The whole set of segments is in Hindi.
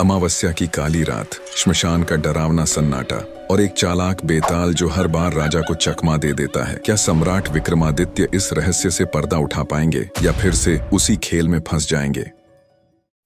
अमावस्या की काली रात, श्मशान का डरावना सन्नाटा और एक चालाक बेताल जो हर बार राजा को चकमा दे देता है। क्या सम्राट विक्रमादित्य इस रहस्य से पर्दा उठा पाएंगे या फिर से उसी खेल में फंस जाएंगे?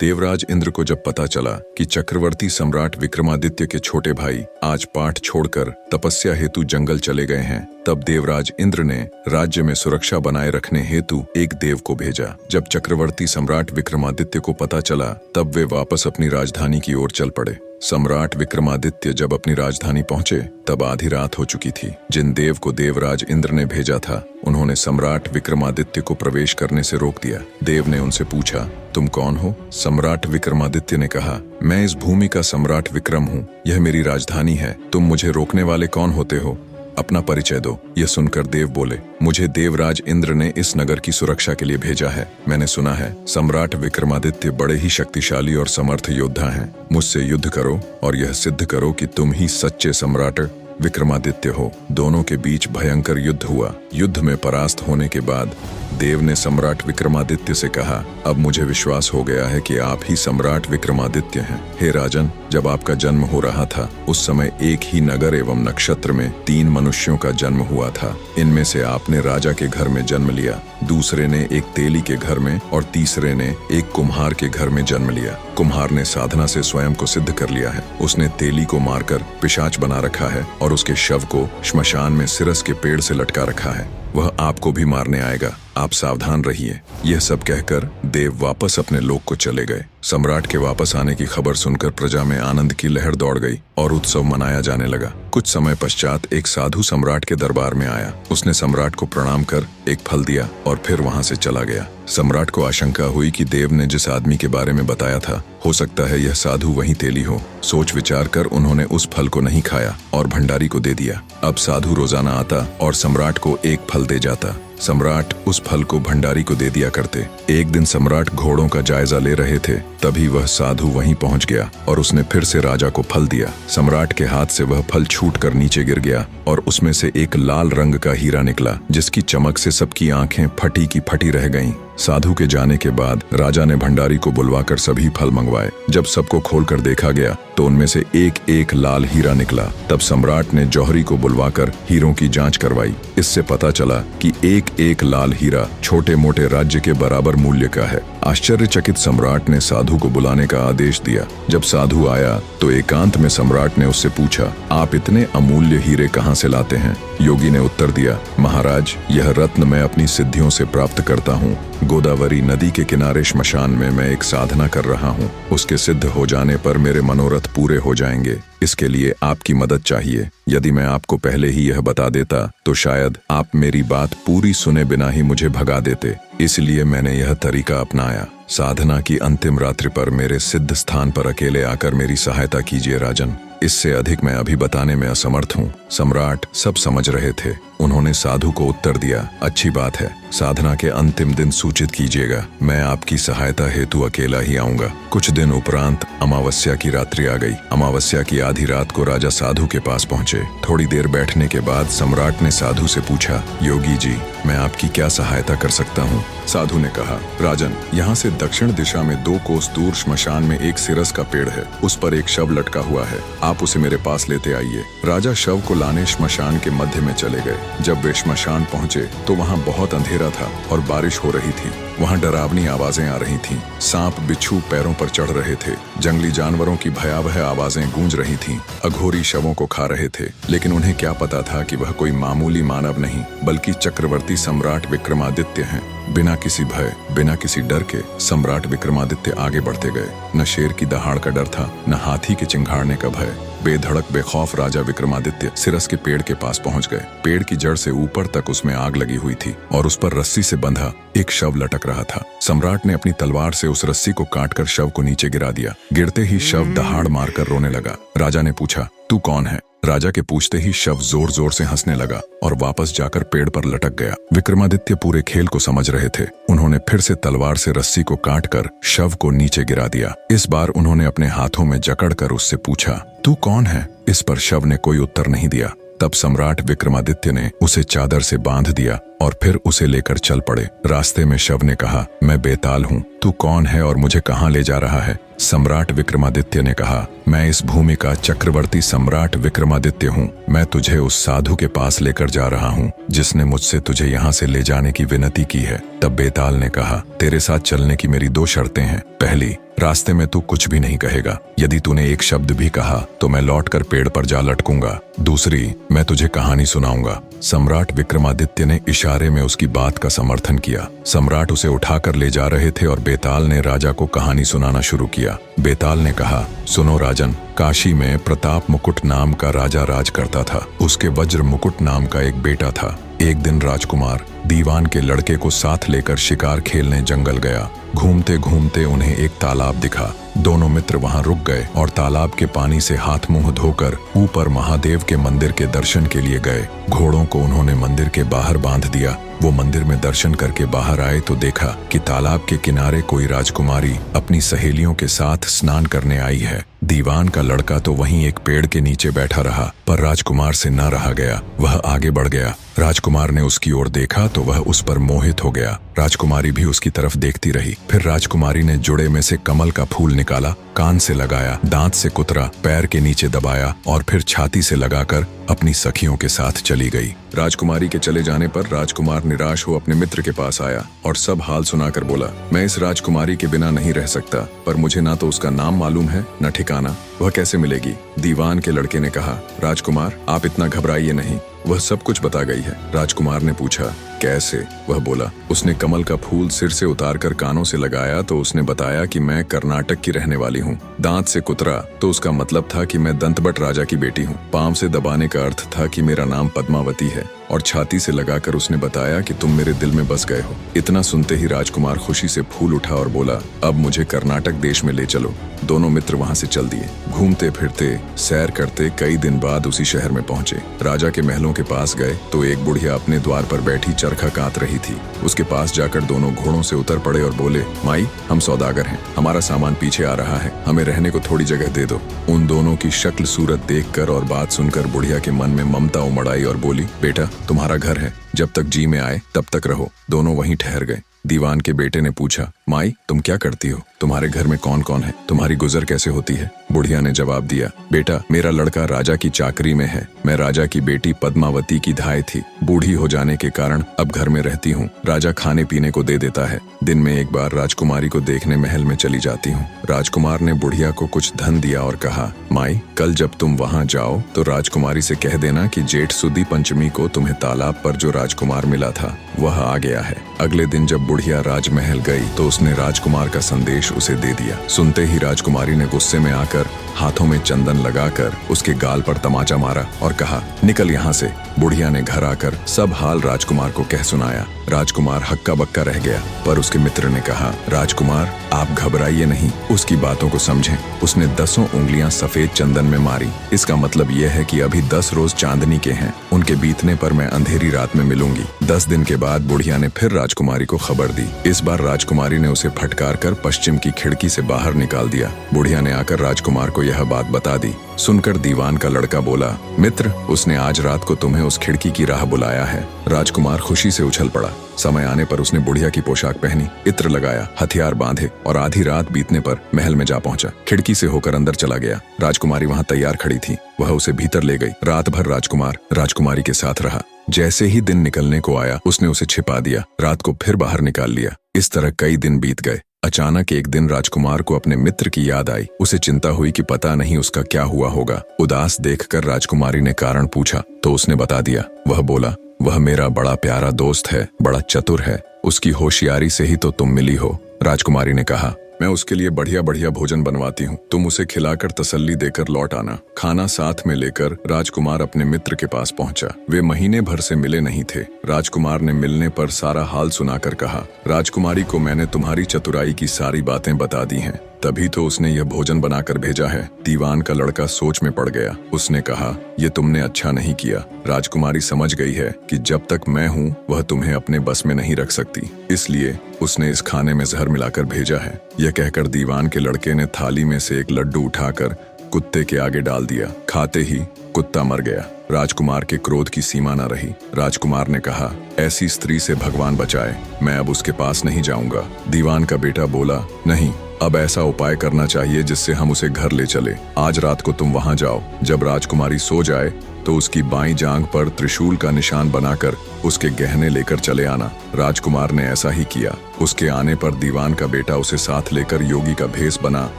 देवराज इंद्र को जब पता चला कि चक्रवर्ती सम्राट विक्रमादित्य के छोटे भाई आज पाठ छोड़कर तपस्या हेतु जंगल चले गए हैं, तब देवराज इंद्र ने राज्य में सुरक्षा बनाए रखने हेतु एक देव को भेजा। जब चक्रवर्ती सम्राट विक्रमादित्य को पता चला, तब वे वापस अपनी राजधानी की ओर चल पड़े। सम्राट विक्रमादित्य जब अपनी राजधानी पहुंचे, तब आधी रात हो चुकी थी। जिन देव को देवराज इंद्र ने भेजा था, उन्होंने सम्राट विक्रमादित्य को प्रवेश करने से रोक दिया। देव ने उनसे पूछा, तुम कौन हो? सम्राट विक्रमादित्य ने कहा, मैं इस भूमि का सम्राट विक्रम हूँ, यह मेरी राजधानी है। तुम मुझे रोकने वाले कौन होते हो? अपना परिचय दो। यह सुनकर देव बोले, मुझे देवराज इंद्र ने इस नगर की सुरक्षा के लिए भेजा है। मैंने सुना है सम्राट विक्रमादित्य बड़े ही शक्तिशाली और समर्थ योद्धा हैं। मुझसे युद्ध करो और यह सिद्ध करो कि तुम ही सच्चे सम्राट विक्रमादित्य हो। दोनों के बीच भयंकर युद्ध हुआ। युद्ध में परास्त होने के बाद देव ने सम्राट विक्रमादित्य से कहा, अब मुझे विश्वास हो गया है कि आप ही सम्राट विक्रमादित्य हैं। हे राजन, जब आपका जन्म हो रहा था, उस समय एक ही नगर एवं नक्षत्र में 3 मनुष्यों का जन्म हुआ था। इनमें से आपने राजा के घर में जन्म लिया, दूसरे ने एक तेली के घर में और तीसरे ने एक कुम्हार के घर में जन्म लिया। कुम्हार ने साधना से स्वयं को सिद्ध कर लिया है। उसने तेली को मारकर पिशाच बना रखा है और उसके शव को श्मशान में सिरस के पेड़ से लटका रखा है। वह आपको भी मारने आएगा, आप सावधान रहिए। यह सब कहकर देव वापस अपने लोक को चले गए। सम्राट के वापस आने की खबर सुनकर प्रजा में आनंद की लहर दौड़ गई और उत्सव मनाया जाने लगा। कुछ समय पश्चात एक साधु सम्राट के दरबार में आया। उसने सम्राट को प्रणाम कर एक फल दिया और फिर वहां से चला गया। सम्राट को आशंका हुई कि देव ने जिस आदमी के बारे में बताया था, हो सकता है यह साधु वही तेली हो। सोच विचार कर उन्होंने उस फल को नहीं खाया और भंडारी को दे दिया। अब साधु रोजाना आता और सम्राट को एक फल दे जाता। सम्राट उस फल को भंडारी को दे दिया करते। एक दिन सम्राट घोड़ों का जायजा ले रहे थे, तभी वह साधु वहीं पहुंच गया और उसने फिर से राजा को फल दिया। सम्राट के हाथ से वह फल छूटकर नीचे गिर गया और उसमें से एक लाल रंग का हीरा निकला, जिसकी चमक से सबकी आंखें फटी की फटी रह गईं। साधु के जाने के बाद राजा ने भंडारी को बुलवाकर सभी फल मंगवाए। जब सबको खोलकर देखा गया तो उनमें से एक एक लाल हीरा निकला। तब सम्राट ने जौहरी को बुलवाकर हीरों की जांच करवाई। इससे पता चला कि एक एक लाल हीरा छोटे मोटे राज्य के बराबर मूल्य का है। आश्चर्यचकित सम्राट ने साधु को बुलाने का आदेश दिया। जब साधु आया तो एकांत में सम्राट ने उससे पूछा, आप इतने अमूल्य हीरे कहाँ से लाते हैं? योगी ने उत्तर दिया, महाराज, यह रत्न मैं अपनी सिद्धियों से प्राप्त करता हूँ। गोदावरी नदी के किनारे श्मशान में मैं एक साधना कर रहा हूँ। उसके सिद्ध हो जाने पर मेरे मनोरथ पूरे हो जाएंगे। इसके लिए आपकी मदद चाहिए। यदि मैं आपको पहले ही यह बता देता तो शायद आप मेरी बात पूरी सुने बिना ही मुझे भगा देते। इसलिए मैंने यह तरीका अपनाया। साधना की अंतिम रात्रि पर मेरे सिद्ध स्थान पर अकेले आकर मेरी सहायता कीजिए राजन। इससे अधिक मैं अभी बताने में असमर्थ हूँ। सम्राट सब समझ रहे थे। उन्होंने साधु को उत्तर दिया, अच्छी बात है, साधना के अंतिम दिन सूचित कीजिएगा। मैं आपकी सहायता हेतु अकेला ही आऊंगा। कुछ दिन उपरांत अमावस्या की रात्रि आ गई। अमावस्या की आधी रात को राजा साधु के पास पहुंचे। थोड़ी देर बैठने के बाद सम्राट ने साधु से पूछा, योगी जी, मैं आपकी क्या सहायता कर सकता हूँ? साधु ने कहा, राजन, यहाँ से दक्षिण दिशा में 2 कोस दूर श्मशान में एक सिरस का पेड़ है। उस पर एक शव लटका हुआ है। आप उसे मेरे पास लेते आइए। राजा शव को लाने श्मशान के मध्य में चले गए। जब वे श्मशान पहुंचे तो वहां बहुत अंधेरा था और बारिश हो रही थी। वहां डरावनी आवाजें आ रही थीं। सांप बिच्छू पैरों पर चढ़ रहे थे। जंगली जानवरों की भयावह आवाजें गूंज रही थीं। अघोरी शवों को खा रहे थे। लेकिन उन्हें क्या पता था कि वह कोई मामूली मानव नहीं, बल्कि चक्रवर्ती सम्राट विक्रमादित्य हैं। बिना किसी भय, बिना किसी डर के सम्राट विक्रमादित्य आगे बढ़ते गए। न शेर की दहाड़ का डर था, न हाथी के चिंघाड़ने का भय। बेधड़क बेखौफ राजा विक्रमादित्य सिरस के पेड़ के पास पहुंच गए। पेड़ की जड़ से ऊपर तक उसमें आग लगी हुई थी और उस पर रस्सी से बंधा एक शव लटक रहा था। सम्राट ने अपनी तलवार से उस रस्सी को काटकर शव को नीचे गिरा दिया। गिरते ही शव दहाड़ मारकर रोने लगा। राजा ने पूछा, तू कौन है? राजा के पूछते ही शव जोर जोर से हंसने लगा और वापस जाकर पेड़ पर लटक गया। विक्रमादित्य पूरे खेल को समझ रहे थे। उन्होंने फिर से तलवार से रस्सी को काटकर शव को नीचे गिरा दिया। इस बार उन्होंने अपने हाथों में जकड़कर उससे पूछा, तू कौन है? इस पर शव ने कोई उत्तर नहीं दिया। तब सम्राट विक्रमादित्य ने उसे चादर से बांध दिया और फिर उसे लेकर चल पड़े। रास्ते में शव ने कहा, मैं बेताल हूँ, तू कौन है और मुझे कहाँ ले जा रहा है? सम्राट विक्रमादित्य ने कहा, मैं इस भूमि का चक्रवर्ती सम्राट विक्रमादित्य हूँ। मैं तुझे उस साधु के पास लेकर जा रहा हूँ जिसने मुझसे तुझे यहाँ से ले जाने की विनती की है। तब बेताल ने कहा, तेरे साथ चलने की मेरी 2 शर्तें हैं। पहली, रास्ते में तू कुछ भी नहीं कहेगा। यदि तूने एक शब्द भी कहा तो मैं लौटकर पेड़ पर जा लटकूंगा। दूसरी, मैं तुझे कहानी सुनाऊंगा। सम्राट विक्रमादित्य ने इशारे में उसकी बात का समर्थन किया। सम्राट उसे उठाकर ले जा रहे थे और बेताल ने राजा को कहानी सुनाना शुरू किया। बेताल ने कहा, सुनो राजन, काशी में प्रताप मुकुट नाम का राजा राज करता था। उसके वज्र मुकुट नाम का एक बेटा था। एक दिन राजकुमार दीवान के लड़के को साथ लेकर शिकार खेलने जंगल गया। घूमते घूमते उन्हें एक तालाब दिखा। दोनों मित्र वहां रुक गए और तालाब के पानी से हाथ मुंह धोकर ऊपर महादेव के मंदिर के दर्शन के लिए गए। घोड़ों को उन्होंने मंदिर के बाहर बांध दिया। वो मंदिर में दर्शन करके बाहर आए तो देखा कि तालाब के किनारे कोई राजकुमारी अपनी सहेलियों के साथ स्नान करने आई है। दीवान का लड़का तो वहीं एक पेड़ के नीचे बैठा रहा, पर राजकुमार से न रहा गया। वह आगे बढ़ गया। राजकुमार ने उसकी ओर देखा तो वह उस पर मोहित हो गया। राजकुमारी भी उसकी तरफ देखती रही। फिर राजकुमारी ने जुड़े में से कमल का फूल निकाला, कान से लगाया, दांत से कुतरा, पैर के नीचे दबाया और फिर छाती से लगाकर अपनी सखियों के साथ चली गई। राजकुमारी के चले जाने पर राजकुमार निराश हो अपने मित्र के पास आया और सब हाल सुनाकर बोला, मैं इस राजकुमारी के बिना नहीं रह सकता, पर मुझे ना तो उसका नाम मालूम है न ठिकाना, वह कैसे मिलेगी। दीवान के लड़के ने कहा, राजकुमार आप इतना घबराइए नहीं, वह सब कुछ बता गई है। राजकुमार ने पूछा, कैसे? वह बोला, उसने कमल का फूल सिर से उतारकर कानों से लगाया तो उसने बताया कि मैं कर्नाटक की रहने वाली हूँ। दांत से कुतरा तो उसका मतलब था कि मैं दंतबट राजा की बेटी हूँ। पांव से दबाने का अर्थ था कि मेरा नाम पद्मावती है और छाती से लगाकर उसने बताया कि तुम मेरे दिल में बस गए हो। इतना सुनते ही राजकुमार खुशी से फूल उठा और बोला, अब मुझे कर्नाटक देश में ले चलो। दोनों मित्र वहां से चल दिए। घूमते फिरते सैर करते कई दिन बाद उसी शहर में पहुंचे। राजा के महलों के पास गए तो एक बुढ़िया अपने द्वार पर बैठी चरखा कात रही थी। उसके पास जाकर दोनों घोड़ों से उतर पड़े और बोले, माई हम सौदागर हैं, हमारा सामान पीछे आ रहा है, हमें रहने को थोड़ी जगह दे दो। उन दोनों की शक्ल सूरत देखकर और बात सुनकर बुढ़िया के मन में ममता उमड़ आई और बोली, बेटा तुम्हारा घर है, जब तक जी में आए तब तक रहो। दोनों वहीं ठहर गए। दीवान के बेटे ने पूछा, माई तुम क्या करती हो? तुम्हारे घर में कौन कौन है? तुम्हारी गुजर कैसे होती है? बुढ़िया ने जवाब दिया, बेटा मेरा लड़का राजा की चाकरी में है, मैं राजा की बेटी पद्मावती की धाय थी। बूढ़ी हो जाने के कारण अब घर में रहती हूँ। राजा खाने पीने को दे देता है। दिन में एक बार राजकुमारी को देखने महल में चली जाती हूँ। राजकुमार ने बुढ़िया को कुछ धन दिया और कहा, माई कल जब तुम वहाँ जाओ तो राजकुमारी से कह देना कि जेठ सुदी पंचमी को तुम्हें तालाब पर जो राजकुमार मिला था वह आ गया है। अगले दिन जब बुढ़िया राजमहल गई तो उसने राजकुमार का संदेश उसे दे दिया। सुनते ही राजकुमारी ने गुस्से में आकर हाथों में चंदन लगाकर उसके गाल पर तमाचा मारा और कहा, निकल यहाँ से। बुढ़िया ने घर आकर सब हाल राजकुमार को कह सुनाया। राजकुमार हक्का बक्का रह गया, पर उसके मित्र ने कहा, राजकुमार आप घबराइए नहीं, उसकी बातों को समझें। उसने 10 उंगलियां सफेद चंदन में मारी, इसका मतलब यह है कि अभी 10 रोज चांदनी के हैं, उनके बीतने पर मैं अंधेरी रात में मिलूंगी। 10 दिन के बाद बुढ़िया ने फिर राजकुमारी को खबर दी। इस बार राजकुमारी ने उसे फटकार कर पश्चिम की खिड़की से बाहर निकाल दिया। बुढ़िया ने आकर राजकुमार को यह बात बता दी। सुनकर दीवान का लड़का बोला, मित्र उसने आज रात को तुम्हें उस खिड़की की राह बुलाया है। राजकुमार खुशी से उछल पड़ा। समय आने पर उसने बुढ़िया की पोशाक पहनी, इत्र लगाया, हथियार बांधे और आधी रात बीतने पर महल में जा पहुंचा। खिड़की से होकर अंदर चला गया। राजकुमारी वहां तैयार खड़ी थी। वह उसे भीतर ले गई। रात भर राजकुमार राजकुमारी के साथ रहा। जैसे ही दिन निकलने को आया उसने उसे छिपा दिया। रात को फिर बाहर निकाल लिया। इस तरह कई दिन बीत गए। अचानक एक दिन राजकुमार को अपने मित्र की याद आई। उसे चिंता हुई कि पता नहीं उसका क्या हुआ होगा। उदास देखकर राजकुमारी ने कारण पूछा तो उसने बता दिया। वह बोला, वह मेरा बड़ा प्यारा दोस्त है, बड़ा चतुर है, उसकी होशियारी से ही तो तुम मिली हो। राजकुमारी ने कहा, मैं उसके लिए बढ़िया बढ़िया भोजन बनवाती हूँ, तुम उसे खिलाकर तसल्ली देकर लौट आना। खाना साथ में लेकर राजकुमार अपने मित्र के पास पहुंचा। वे महीने भर से मिले नहीं थे। राजकुमार ने मिलने पर सारा हाल सुनाकर कहा, राजकुमारी को मैंने तुम्हारी चतुराई की सारी बातें बता दी हैं, तभी तो उसने यह भोजन बनाकर भेजा है। दीवान का लड़का सोच में पड़ गया। उसने कहा, ये तुमने अच्छा नहीं किया। राजकुमारी समझ गई है कि जब तक मैं हूँ वह तुम्हें अपने बस में नहीं रख सकती, इसलिए उसने इस खाने में जहर मिलाकर भेजा है। यह कहकर दीवान के लड़के ने थाली में से एक लड्डू उठाकर कुत्ते के आगे डाल दिया। खाते ही कुत्ता मर गया। राजकुमार के क्रोध की सीमा न रही। राजकुमार ने कहा, ऐसी स्त्री से भगवान बचाए, मैं अब उसके पास नहीं जाऊंगा। दीवान का बेटा बोला, नहीं, अब ऐसा उपाय करना चाहिए जिससे हम उसे घर ले चले। आज रात को तुम वहां जाओ। जब राजकुमारी सो जाए तो उसकी बाईं जांघ पर त्रिशूल का निशान बनाकर उसके गहने लेकर चले आना। राजकुमार ने ऐसा ही किया। उसके आने पर दीवान का बेटा उसे साथ लेकर योगी का भेष बना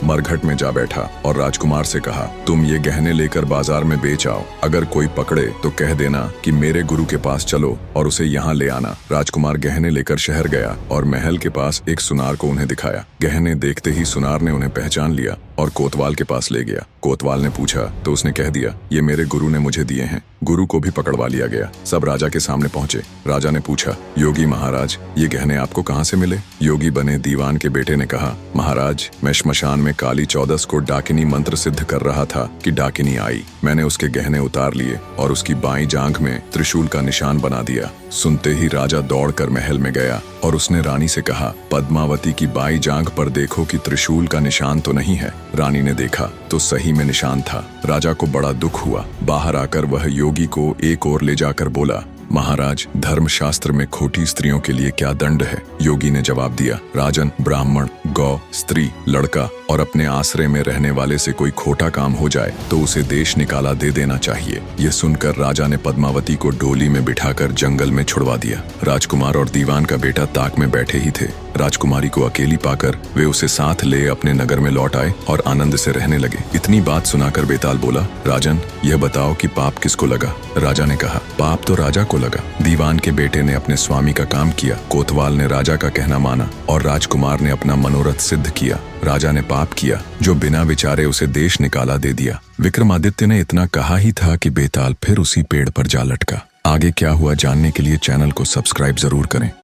मरघट में जा बैठा और राजकुमार से कहा, तुम ये गहने लेकर बाजार में बेच आओ। अगर कोई पकड़े तो कह देना कि मेरे गुरु के पास चलो और उसे यहाँ ले आना। राजकुमार गहने लेकर शहर गया और महल के पास एक सुनार को उन्हें दिखाया। गहने देखते ही सुनार ने उन्हें पहचान लिया और कोतवाल के पास ले गया। कोतवाल ने पूछा तो उसने कह दिया, ये मेरे गुरु ने मुझे दिए हैं। गुरु को भी पकड़वा लिया गया। सब राजा के सामने पहुंचे। राजा ने पूछा, योगी महाराज, ये गहने आपको कहाँ से मिले? योगी बने दीवान के बेटे ने कहा, महाराज, मैं श्मशान में काली चौदस को डाकिनी मंत्र सिद्ध कर रहा था कि डाकिनी आई। मैंने उसके गहने उतार लिए और उसकी बाईं जांघ में त्रिशूल का निशान बना दिया। सुनते ही राजा दौड़कर महल में गया और उसने रानी से कहा, पद्मावती की बाईं जांघ पर देखो कि त्रिशूल का निशान तो नहीं है। रानी ने देखा तो सही में निशान था। राजा को बड़ा दुख हुआ। बाहर आकर वह योगी को एक ओर ले जाकर बोला, महाराज, धर्मशास्त्र में खोटी स्त्रियों के लिए क्या दंड है? योगी ने जवाब दिया, राजन, ब्राह्मण, गौ, स्त्री, लड़का और अपने आश्रय में रहने वाले से कोई खोटा काम हो जाए तो उसे देश निकाला दे देना चाहिए। ये सुनकर राजा ने पद्मावती को डोली में बिठाकर जंगल में छुड़वा दिया। राजकुमार और दीवान का बेटा ताक में बैठे ही थे। राजकुमारी को अकेली पाकर वे उसे साथ ले अपने नगर में लौट आए और आनंद से रहने लगे। इतनी बात सुनाकर बेताल बोला, राजन, यह बताओ कि पाप किसको लगा? राजा ने कहा, पाप तो राजा को लगा। दीवान के बेटे ने अपने स्वामी का काम किया, कोतवाल ने राजा का कहना माना और राजकुमार ने अपना मनोरथ सिद्ध किया। राजा ने पाप किया जो बिना विचारे उसे देश निकाला दे दिया। विक्रमादित्य ने इतना कहा ही था कि बेताल फिर उसी पेड़ पर जा लटका। आगे क्या हुआ जानने के लिए चैनल को सब्सक्राइब जरूर करें।